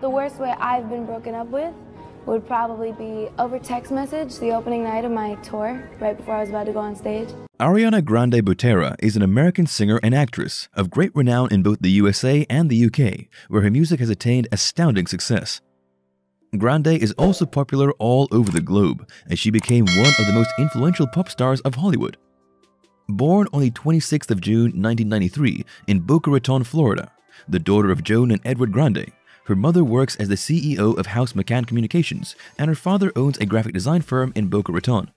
The worst way I've been broken up with would probably be over text message the opening night of my tour, right before I was about to go on stage. Ariana Grande-Butera is an American singer and actress of great renown in both the USA and the UK, where her music has attained astounding success. Grande is also popular all over the globe, as she became one of the most influential pop stars of Hollywood. Born on the 26th of June 1993 in Boca Raton, Florida, the daughter of Joan and Edward Grande, her mother works as the CEO of House-McCann Communications, and her father owns a graphic design firm in Boca Raton.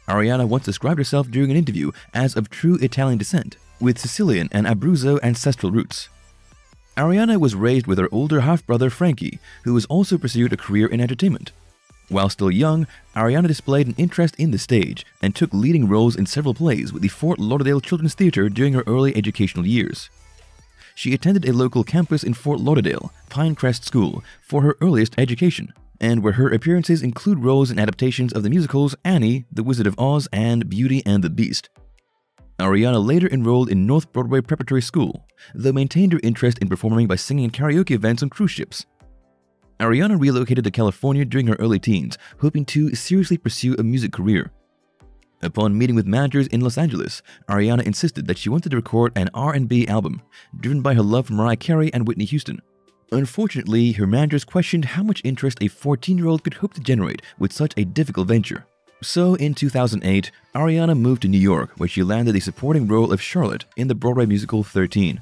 Ariana once described herself during an interview as of true Italian descent, with Sicilian and Abruzzo ancestral roots. Ariana was raised with her older half-brother Frankie, who has also pursued a career in entertainment. While still young, Ariana displayed an interest in the stage and took leading roles in several plays with the Fort Lauderdale Children's Theatre during her early educational years. She attended a local campus in Fort Lauderdale, Pinecrest School, for her earliest education, and where her appearances include roles in adaptations of the musicals Annie, The Wizard of Oz, and Beauty and the Beast. Ariana later enrolled in North Broadway Preparatory School, though maintained her interest in performing by singing in karaoke events on cruise ships. Ariana relocated to California during her early teens, hoping to seriously pursue a music career. Upon meeting with managers in Los Angeles, Ariana insisted that she wanted to record an R&B album, driven by her love for Mariah Carey and Whitney Houston. Unfortunately, her managers questioned how much interest a 14-year-old could hope to generate with such a difficult venture. So, in 2008, Ariana moved to New York, where she landed a supporting role of Charlotte in the Broadway musical 13.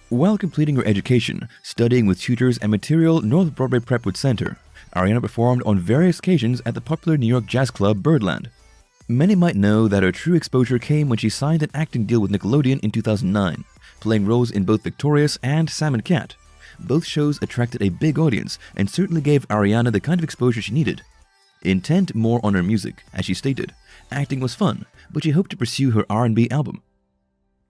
While completing her education, studying with tutors and material North Broadway Prepwood Center, Ariana performed on various occasions at the popular New York jazz club Birdland. Many might know that her true exposure came when she signed an acting deal with Nickelodeon in 2009, playing roles in both Victorious and Sam and Cat. Both shows attracted a big audience and certainly gave Ariana the kind of exposure she needed. Intent more on her music, as she stated, acting was fun, but she hoped to pursue her R&B album.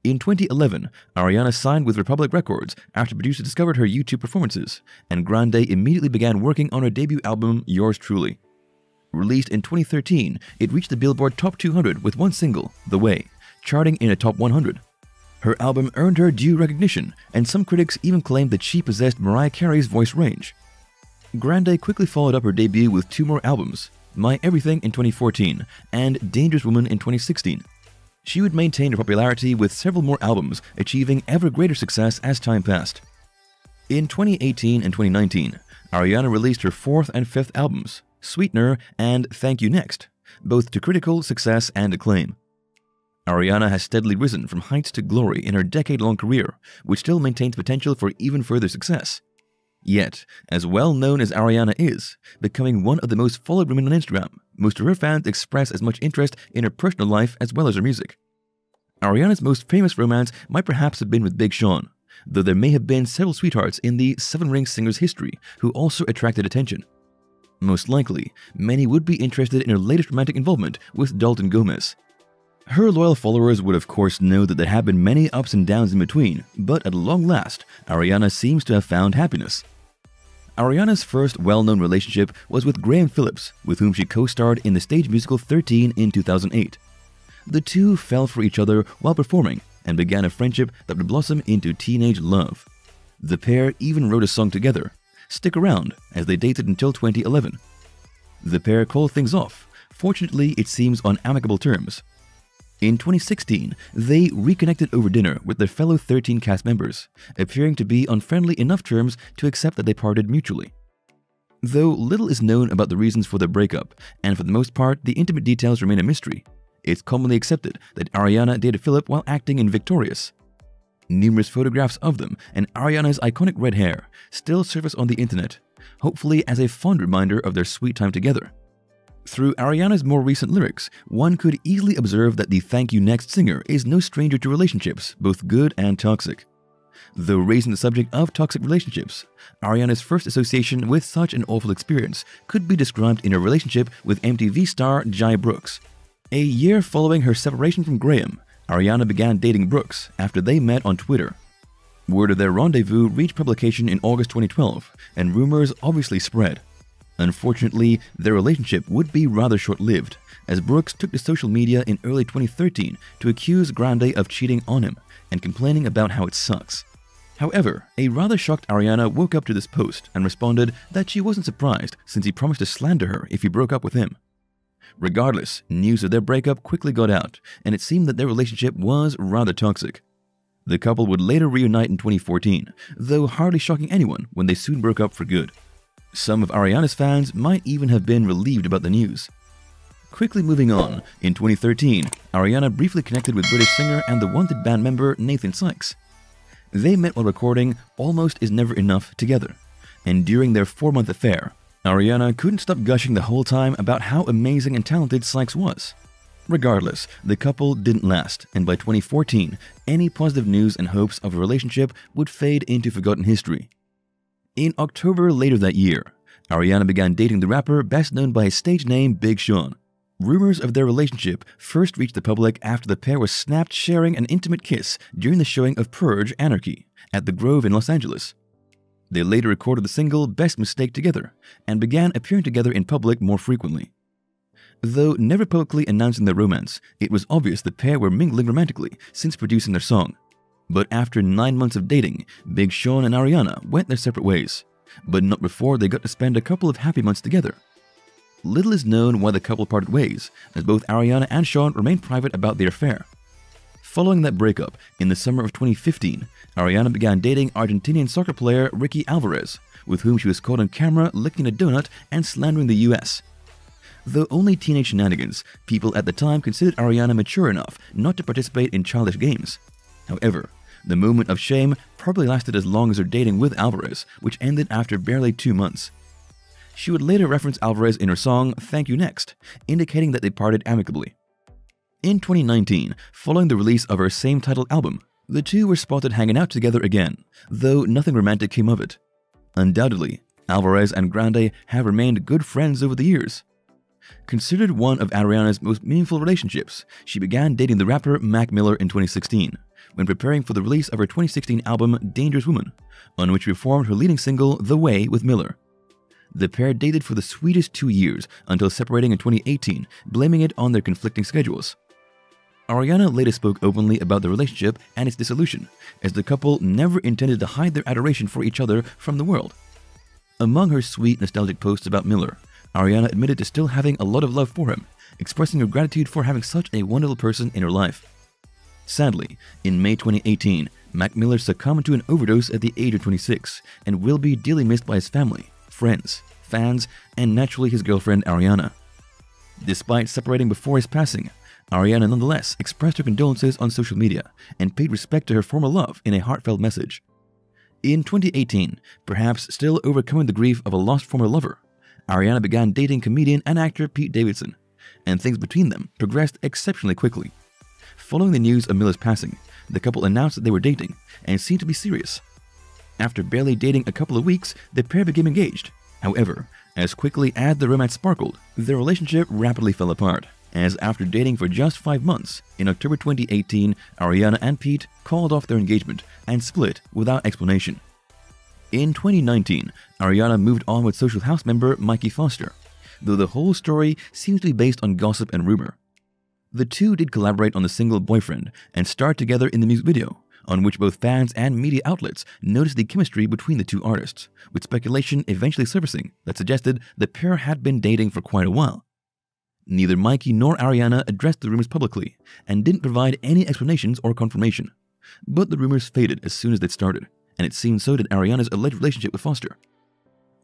In 2011, Ariana signed with Republic Records after producers discovered her YouTube performances, and Grande immediately began working on her debut album, Yours Truly. Released in 2013, it reached the Billboard Top 200 with one single, The Way, charting in a top 100. Her album earned her due recognition, and some critics even claimed that she possessed Mariah Carey's voice range. Grande quickly followed up her debut with two more albums, My Everything in 2014 and Dangerous Woman in 2016. She would maintain her popularity with several more albums, achieving ever greater success as time passed. In 2018 and 2019, Ariana released her fourth and fifth albums, Sweetener and Thank You Next, both to critical success and acclaim. Ariana has steadily risen from heights to glory in her decade-long career, which still maintains potential for even further success. Yet, as well known as Ariana is, becoming one of the most followed women on Instagram, most of her fans express as much interest in her personal life as well as her music. Ariana's most famous romance might perhaps have been with Big Sean, though there may have been several sweethearts in the Seven Rings singer's history who also attracted attention. Most likely, many would be interested in her latest romantic involvement with Dalton Gomez. Her loyal followers would of course know that there have been many ups and downs in between, but at long last, Ariana seems to have found happiness. Ariana's first well-known relationship was with Graham Phillips, with whom she co-starred in the stage musical 13 in 2008. The two fell for each other while performing and began a friendship that would blossom into teenage love. The pair even wrote a song together, Stick Around, as they dated until 2011. The pair called things off. Fortunately, it seems on amicable terms. In 2016, they reconnected over dinner with their fellow 13 cast members, appearing to be on friendly enough terms to accept that they parted mutually. Though little is known about the reasons for their breakup, and for the most part the intimate details remain a mystery, it's commonly accepted that Ariana dated Philip while acting in Victorious. Numerous photographs of them and Ariana's iconic red hair still surface on the internet, hopefully as a fond reminder of their sweet time together. Through Ariana's more recent lyrics, one could easily observe that the Thank You Next singer is no stranger to relationships, both good and toxic. Though raising the subject of toxic relationships, Ariana's first association with such an awful experience could be described in her relationship with MTV star Jai Brooks. A year following her separation from Graham, Ariana began dating Brooks after they met on Twitter. Word of their rendezvous reached publication in August 2012, and rumors obviously spread. Unfortunately, their relationship would be rather short-lived, as Brooks took to social media in early 2013 to accuse Grande of cheating on him and complaining about how it sucks. However, a rather shocked Ariana woke up to this post and responded that she wasn't surprised since he promised to slander her if he broke up with him. Regardless, news of their breakup quickly got out, and it seemed that their relationship was rather toxic. The couple would later reunite in 2014, though hardly shocking anyone when they soon broke up for good. Some of Ariana's fans might even have been relieved about the news. Quickly moving on, in 2013, Ariana briefly connected with British singer and the Wanted band member Nathan Sykes. They met while recording Almost Is Never Enough together, and during their 4-month affair, Ariana couldn't stop gushing the whole time about how amazing and talented Sykes was. Regardless, the couple didn't last, and by 2014, any positive news and hopes of a relationship would fade into forgotten history. In October later that year, Ariana began dating the rapper best known by his stage name Big Sean. Rumors of their relationship first reached the public after the pair was snapped sharing an intimate kiss during the showing of Purge Anarchy at the Grove in Los Angeles. They later recorded the single Best Mistake together and began appearing together in public more frequently. Though never publicly announcing their romance, it was obvious the pair were mingling romantically since producing their song. But after 9 months of dating, Big Sean and Ariana went their separate ways, but not before they got to spend a couple of happy months together. Little is known why the couple parted ways, as both Ariana and Sean remained private about their affair. Following that breakup, in the summer of 2015, Ariana began dating Argentinian soccer player Ricky Alvarez, with whom she was caught on camera licking a donut and slandering the US. Though only teenage shenanigans, people at the time considered Ariana mature enough not to participate in childish games. However, the moment of shame probably lasted as long as her dating with Alvarez, which ended after barely 2 months. She would later reference Alvarez in her song Thank You Next, indicating that they parted amicably. In 2019, following the release of her same-titled album, the two were spotted hanging out together again, though nothing romantic came of it. Undoubtedly, Alvarez and Grande have remained good friends over the years. Considered one of Ariana's most meaningful relationships, she began dating the rapper Mac Miller in 2016, when preparing for the release of her 2016 album Dangerous Woman, on which she performed her leading single The Way with Miller. The pair dated for the sweetest 2 years until separating in 2018, blaming it on their conflicting schedules. Ariana later spoke openly about the relationship and its dissolution, as the couple never intended to hide their adoration for each other from the world. Among her sweet, nostalgic posts about Miller, Ariana admitted to still having a lot of love for him, expressing her gratitude for having such a wonderful person in her life. Sadly, in May 2018, Mac Miller succumbed to an overdose at the age of 26 and will be dearly missed by his family, friends, fans, and naturally his girlfriend Ariana. Despite separating before his passing, Ariana nonetheless expressed her condolences on social media and paid respect to her former love in a heartfelt message. In 2018, perhaps still overcoming the grief of a lost former lover, Ariana began dating comedian and actor Pete Davidson, and things between them progressed exceptionally quickly. Following the news of Miller's passing, the couple announced that they were dating and seemed to be serious. After barely dating a couple of weeks, the pair became engaged. However, as quickly as the romance sparkled, their relationship rapidly fell apart, as after dating for just 5 months, in October 2018, Ariana and Pete called off their engagement and split without explanation. In 2019, Ariana moved on with Social House member Mikey Foster, though the whole story seems to be based on gossip and rumor. The two did collaborate on the single Boyfriend and starred together in the music video, on which both fans and media outlets noticed the chemistry between the two artists, with speculation eventually surfacing that suggested the pair had been dating for quite a while. Neither Mikey nor Ariana addressed the rumors publicly and didn't provide any explanations or confirmation, but the rumors faded as soon as they started, and it seemed so did Ariana's alleged relationship with Foster.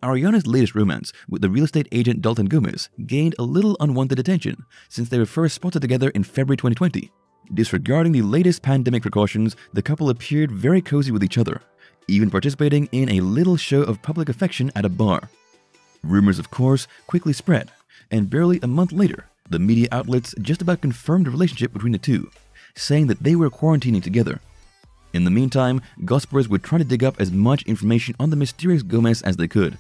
Ariana's latest romance with the real estate agent Dalton Gomez gained a little unwanted attention since they were first spotted together in February 2020. Disregarding the latest pandemic precautions, the couple appeared very cozy with each other, even participating in a little show of public affection at a bar. Rumors, of course, quickly spread, and barely a month later, the media outlets just about confirmed the relationship between the two, saying that they were quarantining together. In the meantime, gossipers would try to dig up as much information on the mysterious Gomez as they could.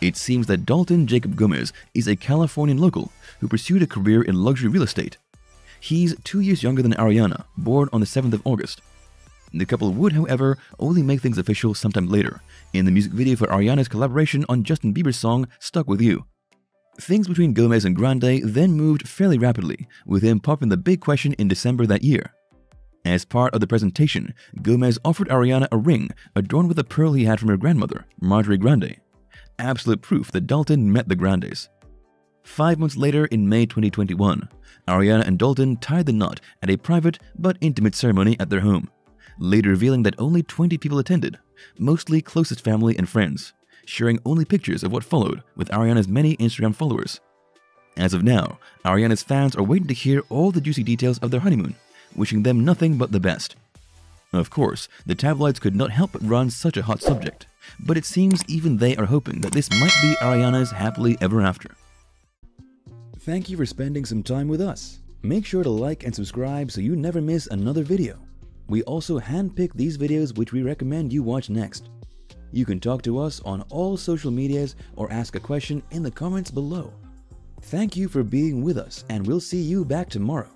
It seems that Dalton Jacob Gomez is a Californian local who pursued a career in luxury real estate. He's 2 years younger than Ariana, born on the 7th of August. The couple would, however, only make things official sometime later, in the music video for Ariana's collaboration on Justin Bieber's song Stuck With You. Things between Gomez and Grande then moved fairly rapidly, with him popping the big question in December that year. As part of the presentation, Gomez offered Ariana a ring adorned with a pearl he had from her grandmother, Marjorie Grande. Absolute proof that Dalton met the Grandes. 5 months later, in May 2021, Ariana and Dalton tied the knot at a private but intimate ceremony at their home, later revealing that only 20 people attended, mostly closest family and friends, sharing only pictures of what followed with Ariana's many Instagram followers. As of now, Ariana's fans are waiting to hear all the juicy details of their honeymoon, wishing them nothing but the best. Of course, the tabloids could not help but run such a hot subject, but it seems even they are hoping that this might be Ariana's happily ever after. Thank you for spending some time with us. Make sure to like and subscribe so you never miss another video. We also handpick these videos which we recommend you watch next. You can talk to us on all social medias or ask a question in the comments below. Thank you for being with us, and we'll see you back tomorrow.